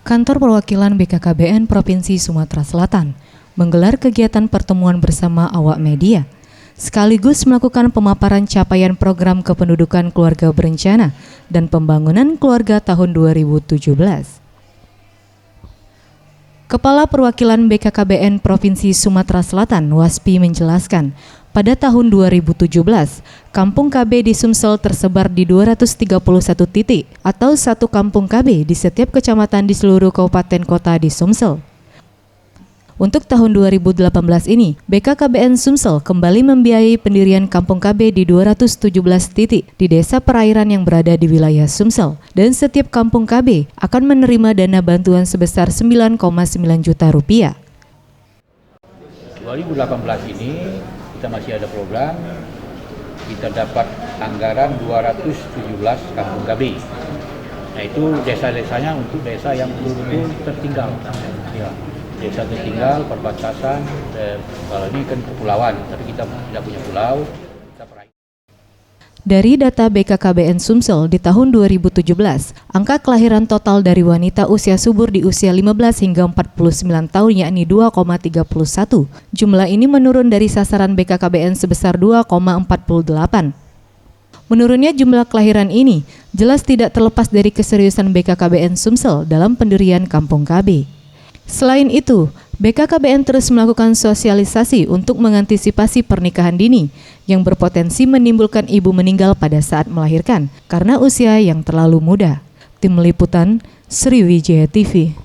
Kantor Perwakilan BKKBN Provinsi Sumatera Selatan menggelar kegiatan pertemuan bersama awak media, sekaligus melakukan pemaparan capaian program kependudukan keluarga berencana dan pembangunan keluarga tahun 2017. Kepala Perwakilan BKKBN Provinsi Sumatera Selatan, Waspi, menjelaskan, pada tahun 2017, Kampung KB di Sumsel tersebar di 231 titik atau satu kampung KB di setiap kecamatan di seluruh kabupaten kota di Sumsel. Untuk tahun 2018 ini, BKKBN Sumsel kembali membiayai pendirian Kampung KB di 217 titik di desa perairan yang berada di wilayah Sumsel, dan setiap Kampung KB akan menerima dana bantuan sebesar 9,9 juta rupiah. 2018 ini kita masih ada program, kita dapat anggaran 217 Kampung KB. Nah, itu desa-desanya untuk desa yang betul-betul tertinggal. Ya, desa tertinggal, perbatasan, kalau ini kan kepulauan, tapi kita tidak punya pulau. Dari data BKKBN Sumsel di tahun 2017, angka kelahiran total dari wanita usia subur di usia 15 hingga 49 tahun yakni 2,31. Jumlah ini menurun dari sasaran BKKBN sebesar 2,48. Menurunnya jumlah kelahiran ini jelas tidak terlepas dari keseriusan BKKBN Sumsel dalam pendirian Kampung KB. Selain itu, BKKBN terus melakukan sosialisasi untuk mengantisipasi pernikahan dini yang berpotensi menimbulkan ibu meninggal pada saat melahirkan karena usia yang terlalu muda. Tim Liputan, Sriwijaya TV.